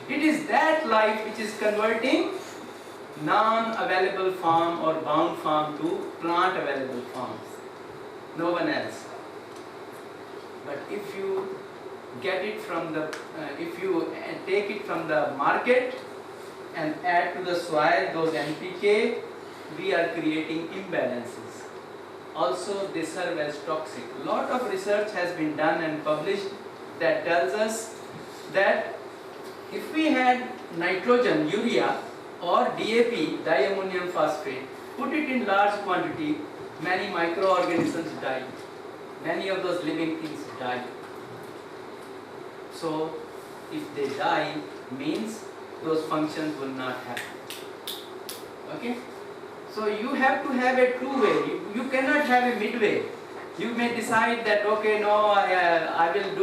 It is that life which is converting non-available form or bound form to plant-available forms. No one else. But if you get it from the, if you take it from the market and add to the soil those NPK, we are creating imbalances. Also, they serve as toxic. A lot of research has been done and published that tells us that if we had nitrogen, urea, or DAP, diammonium phosphate, put it in large quantity, many microorganisms die. Many of those living things die. So, if they die, means those functions will not happen. Okay? So, you have to have a two-way. You cannot have a midway. You may decide that, okay, no, I will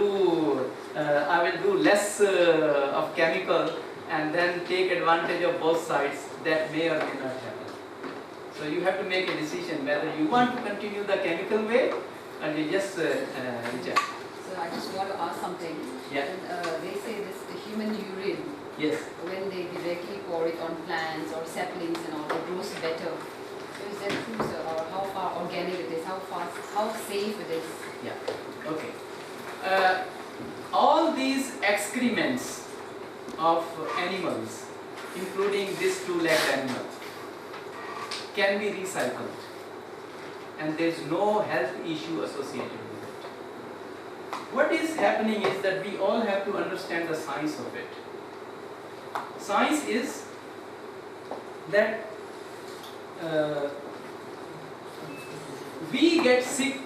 do less of chemical and then take advantage of both sides. That may or may not happen. So you have to make a decision whether you want to continue the chemical way or you just reject. So I just want to ask something. Yeah. They say this, the human urine, Yes. when they directly pour it on plants or saplings and all, it grows better. So is that true, sir? Or how far organic it is? How fast? How safe it is? Yeah. Okay. All these excrements of animals, including this two-legged animal, can be recycled, and there is no health issue associated with it. What is happening is that we all have to understand the science of it. Science is that we get sick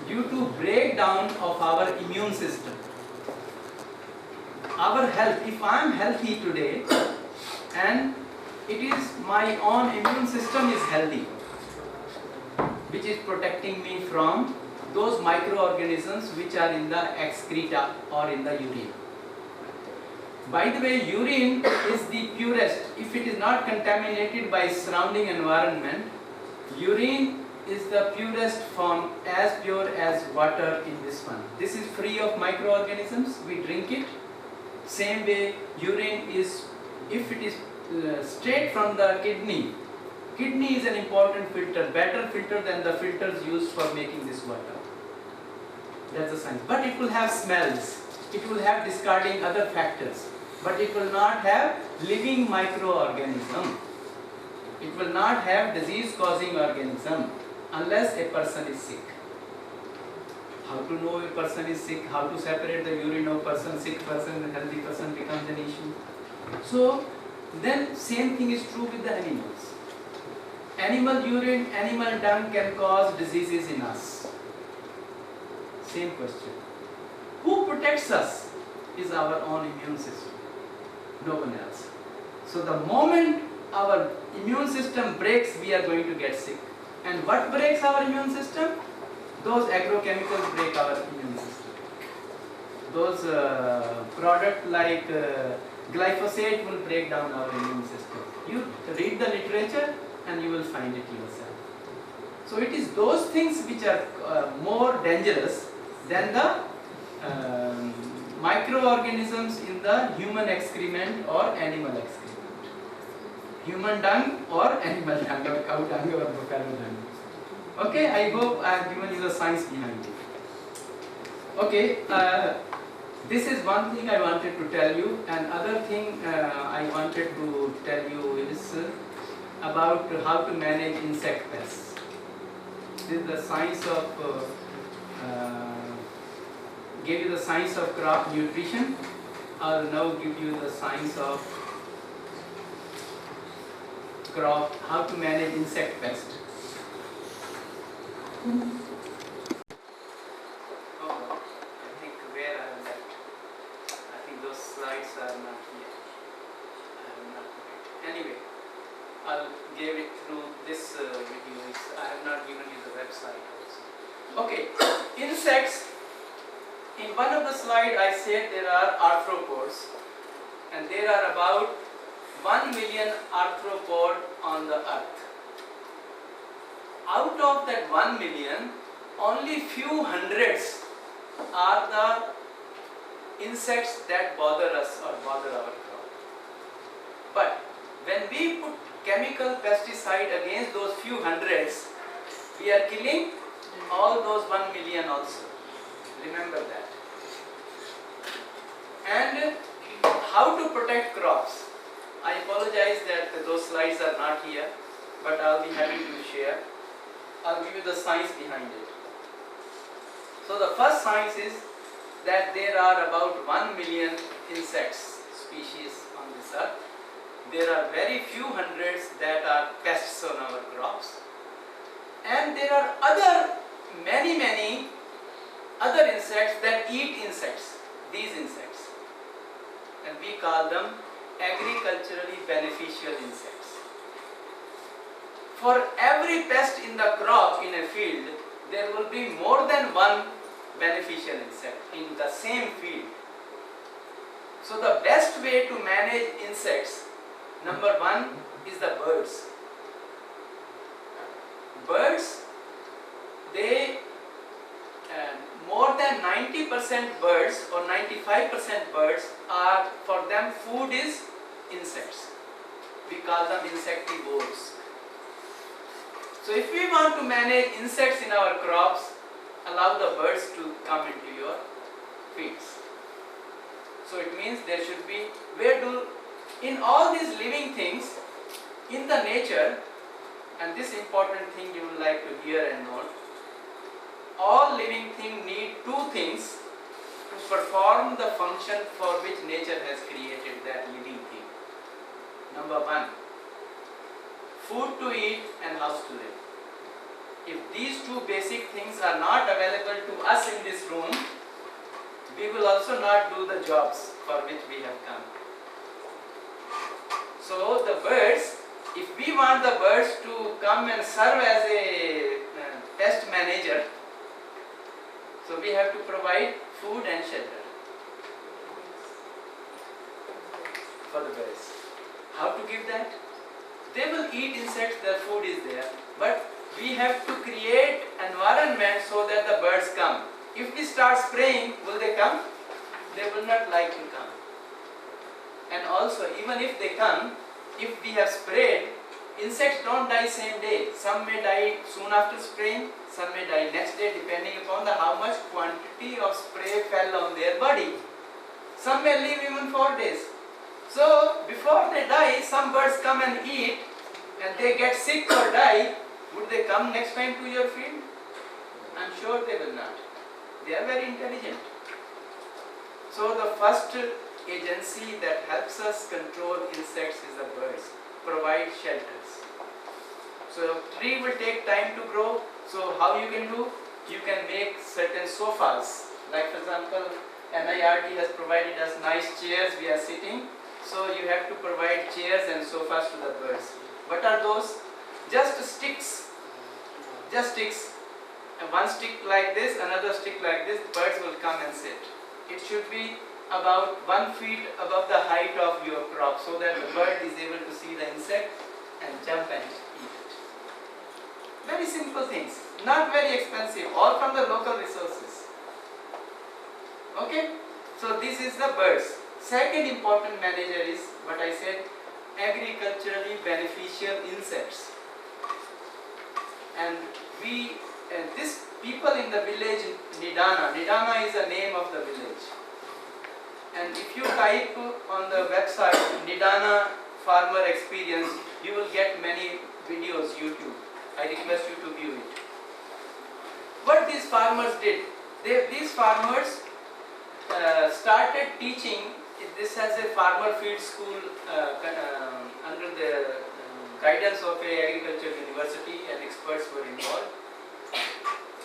due to breakdown of our immune system. Our health, if I am healthy today and it is my own immune system is healthy, which is protecting me from those microorganisms which are in the excreta or in the urine. By the way, urine is the purest. If it is not contaminated by surrounding environment, urine is the purest form, as pure as water in this one. This is free of microorganisms. We drink it. Same way, urine is, if it is straight from the kidney. Kidney is an important filter, better filter than the filters used for making this water. That's the science. But it will have smells. It will have discarding other factors. But it will not have living microorganism. It will not have disease-causing organism unless a person is sick. How to know a person is sick? How to separate the urine of person, sick person, healthy person becomes an issue. So, then same thing is true with the animals. Animal urine, animal dung can cause diseases in us. Same question. Who protects us is our own immune system, no one else. So the moment our immune system breaks, we are going to get sick. And what breaks our immune system? Those agrochemicals break our immune system. Those products like glyphosate will break down our immune system. You read the literature and you will find it yourself. So it is those things which are more dangerous than the microorganisms in the human excrement or animal excrement. Human dung or animal dung or cow dung or buffalo dung. Okay, I hope I have given you the science behind it. Okay, this is one thing I wanted to tell you. And other thing I wanted to tell you is about how to manage insect pests. This is the science of, gave you the science of crop nutrition. I will now give you the science of crop, how to manage insect pest. Oh, I think where I have left. I think those slides are not here. I have not put it. Anyway, I'll give it through this video. I have not given you the website also. Okay, insects. In one of the slides I said there are arthropods, and there are about 1 million arthropods on the earth. Out of that 1 million, only few hundreds are the insects that bother us or bother our crop. But when we put chemical pesticide against those few hundreds, we are killing all those 1 million also. Remember that. And how to protect crops? I apologize that those slides are not here, but I'll be happy to share. I'll give you the science behind it. So the first science is that there are about 1 million insects species on this earth. There are very few hundreds that are pests on our crops. And there are many other insects that eat insects, these insects. And we call them agriculturally beneficial insects. For every pest in the crop in a field, there will be more than one beneficial insect in the same field. So the best way to manage insects, number one is the birds. Birds, they more than 90% birds or 95% birds are, for them food is insects. We call them insectivores. So if we want to manage insects in our crops, allow the birds to come into your fields. So it means there should be, in all these living things, in the nature, and this important thing you would like to hear and note, all living things need two things to perform the function for which nature has created that living thing. Number one, food to eat and house to live. If these two basic things are not available to us in this room, we will also not do the jobs for which we have come. So the birds, if we want the birds to come and serve as a pest manager, so we have to provide food and shelter for the birds. How to give that? They will eat insects, their food is there, but we have to create environment so that the birds come. If we start spraying, will they come? They will not like to come. And also, even if they come, if we have sprayed, insects don't die same day. Some may die soon after spraying, some may die next day depending upon how much quantity of spray fell on their body. Some may live even 4 days. So before they die, some birds come and eat and they get sick or die. Would they come next time to your field? I am sure they will not. They are very intelligent. So the first agency that helps us control insects is the birds. Provide shelters. So tree will take time to grow. So how you can do? You can make certain sofas. Like for example, NIRD has provided us nice chairs we are sitting. So you have to provide chairs and sofas to the birds. What are those? Just sticks. Just sticks. And one stick like this, another stick like this, birds will come and sit. It should be about 1 feet above the height of your crop so that the bird is able to see the insect and jump and eat it. Very simple things, not very expensive, all from the local resources. Okay, so this is the birds. Second important manager is what I said, agriculturally beneficial insects. And this people in the village Nidana is the name of the village. And if you type on the website Nidana farmer experience, you will get many videos, YouTube. I request you to view it. What these farmers did, these farmers started teaching. This has a farmer field school under the guidance of a agriculture university, and experts were involved.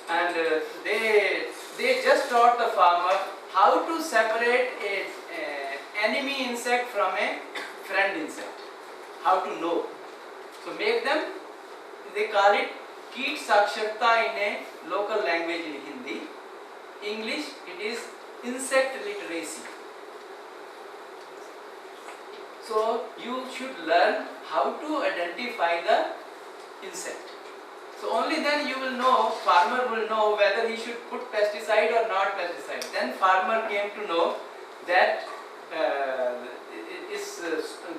And they just taught the farmer how to separate an enemy insect from a friend insect. How to know. So make them, they call it Keet Saksharta in a local language in Hindi. English, it is insect literacy. So you should learn how to identify the insect. So only then you will know, farmer will know whether he should put pesticide or not pesticide. Then farmer came to know that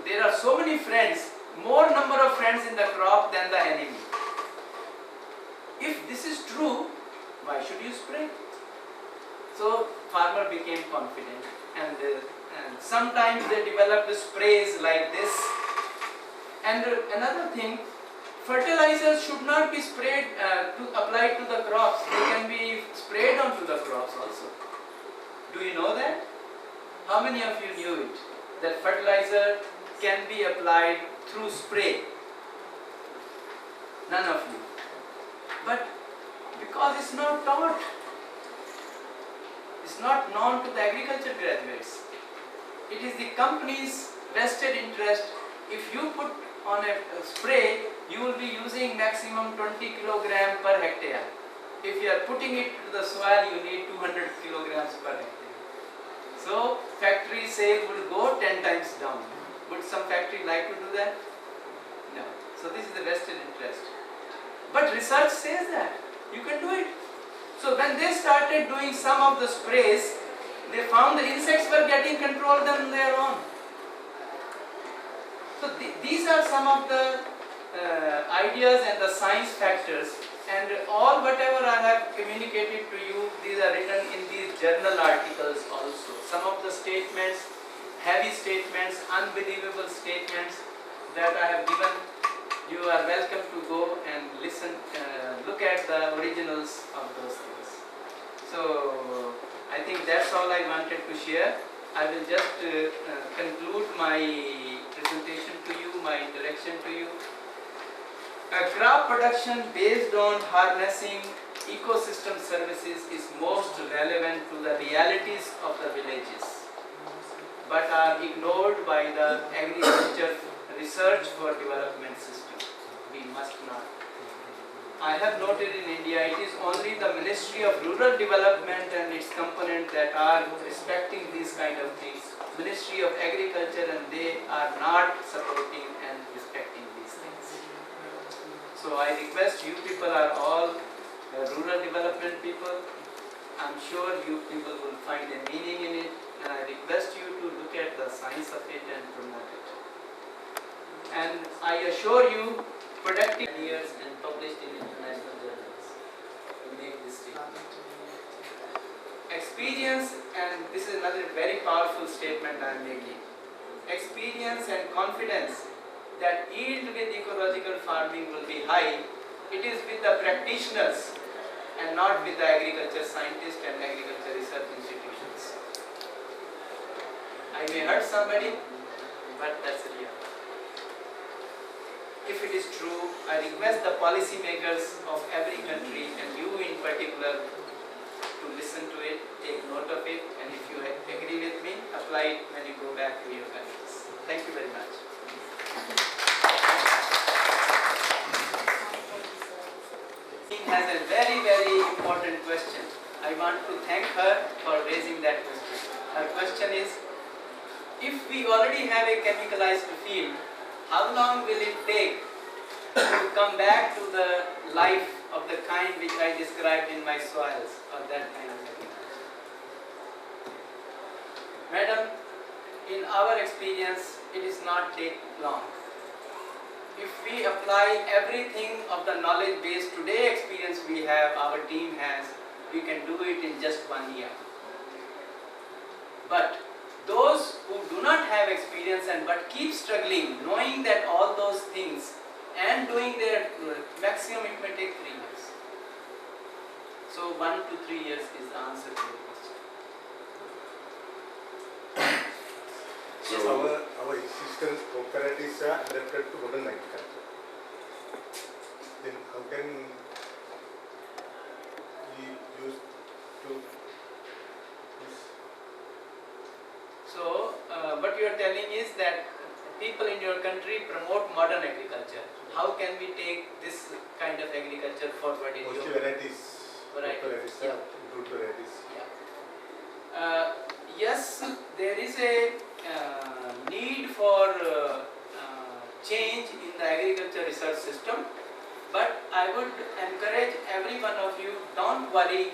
there are so many friends, more number of friends in the crop than the enemy. If this is true, why should you spray? So farmer became confident, and sometimes they developed sprays like this. And another thing, fertilizers should not be sprayed applied to the crops. They can be sprayed onto the crops also. Do you know that? How many of you knew it? That fertilizer can be applied through spray? None of you. But because it's not taught, it's not known to the agriculture graduates. It is the company's vested interest. If you put on a spray, you will be using maximum 20 kilogram per hectare. If you are putting it to the soil, you need 200 kilograms per hectare. So factory sale will go 10 times down. Would some factory like to do that? No. So this is the vested interest. But research says that you can do it. So when they started doing some of the sprays, they found the insects were getting controlled on their own. So these are some of the ideas and the science factors, and all whatever I have communicated to you, these are written in these journal articles also. Some of the statements, heavy statements, unbelievable statements that I have given, you are welcome to go and listen, look at the originals of those things. So I think that's all I wanted to share. I will just conclude my presentation to you, my introduction to you. Crop production based on harnessing ecosystem services is most relevant to the realities of the villages, but are ignored by the agriculture research for development system. We must not. I have noted in India, it is only the Ministry of Rural Development and its component that are respecting these kind of things. Ministry of Agriculture, and they are not supporting and respecting these things. So I request, you people are all rural development people. I'm sure you people will find a meaning in it, and I request you to look at the science of it and promote it. And I assure you, productive years and published in international journals to make this statement. Experience, and this is another very powerful statement I am making. Experience and confidence that yield with ecological farming will be high. It is with the practitioners and not with the agriculture scientists and agriculture research institutions. I may hurt somebody, but that's the reality. If it is true, I request the policy makers of every country, and you in particular, to listen to it, take note of it, and if you agree with me, apply it when you go back to your countries. Thank you very much. Has a very, very important question. I want to thank her for raising that question. Her question is, if we already have a chemicalized field, how long will it take to come back to the life of the kind which I described in my soils, or that kind of agriculture? Madam, in our experience, it is not take long. If we apply everything of the knowledge base today experience we have, our team has, we can do it in just 1 year. But those who do not have experience and but keep struggling, knowing that all those things and doing their maximum, it may take 3 years. So 1 to 3 years is the answer to your question. So our existence cooperatives are adapted to modern agriculture. Then how can we use to this? So what you are telling is that people in your country promote modern agriculture. How can we take this kind of agriculture forward in your varieties? Varieties, yeah. Good varieties. Yeah. Yes, there is a need for change in the agriculture research system, but I would encourage every one of you, don't worry,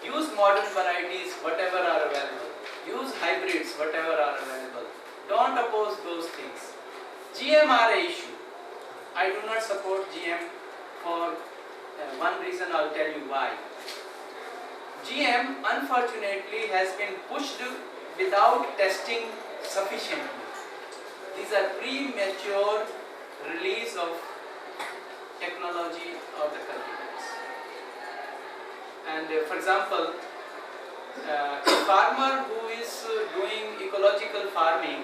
use modern varieties, whatever are available. use hybrids, whatever are available. Don't oppose those things. GM are a issue. I do not support GM for one reason. I'll tell you why. GM unfortunately has been pushed without testing sufficiently. These are premature release of technology of the cultivars. And for example, a farmer who is doing ecological farming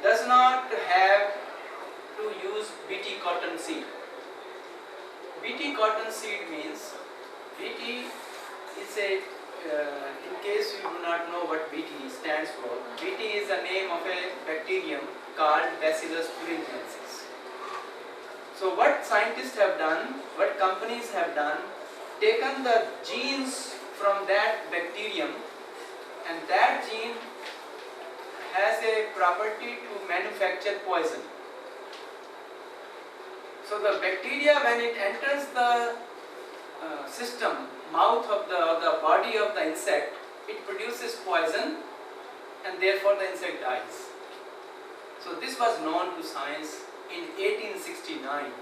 does not have to use BT cotton seed. BT cotton seed means, BT is a, in case you do not know what BT stands for, BT is the name of a bacterium called Bacillus thuringiensis. So what scientists have done, what companies have done, taken the genes from that bacterium, and that gene has a property to manufacture poison. So the bacteria, when it enters the system, mouth of the body of the insect, it produces poison, and therefore the insect dies. So this was known to science in 1869.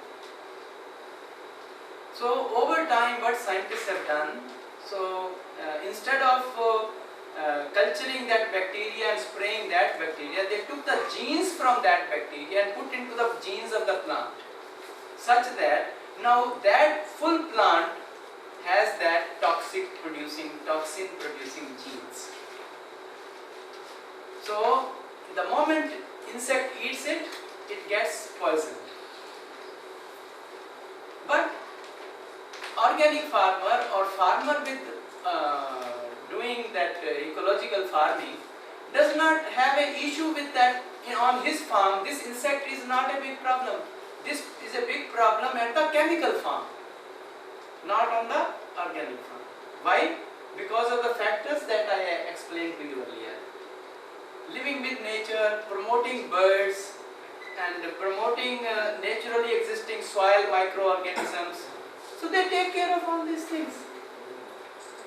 So over time, what scientists have done, so instead of culturing that bacteria and spraying that bacteria, they took the genes from that bacteria and put into the genes of the plant, such that now that full plant has that toxin producing genes. So the moment insect eats it, it gets poisoned. But organic farmer or farmer with doing that ecological farming does not have an issue with that. On his farm, this insect is not a big problem. This is a big problem at the chemical farm, not on the organic farm. Why? Because of the factors that I explained to you earlier. Living with nature, promoting birds, and promoting naturally existing soil microorganisms. So they take care of all these things.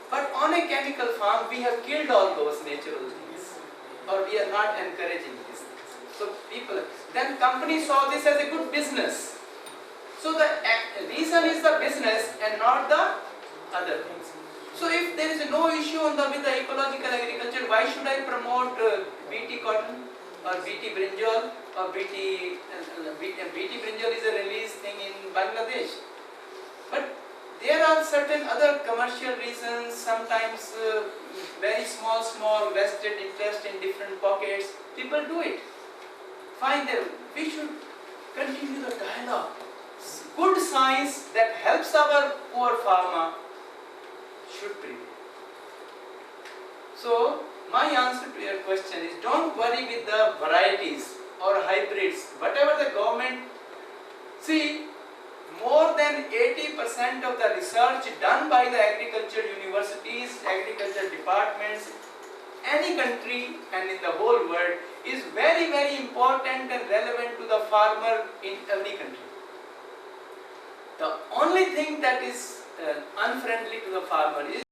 But on a chemical farm, we have killed all those natural things, or we are not encouraging these things. So then companies saw this as a good business. So the reason is the business and not the other things. So if there is no issue with the ecological agriculture, why should I promote BT cotton or BT brinjal or BT brinjal is a release thing in Bangladesh. But there are certain other commercial reasons, sometimes very small vested interest in different pockets. People do it. Fine, we should continue the dialogue. Good science that helps our poor farmer should prevail. So my answer to your question is, don't worry with the varieties or hybrids, whatever the government. See, more than 80% of the research done by the agriculture universities, agriculture departments, any country and in the whole world is very, very important and relevant to the farmer in every country. The only thing that is unfriendly to the farmer is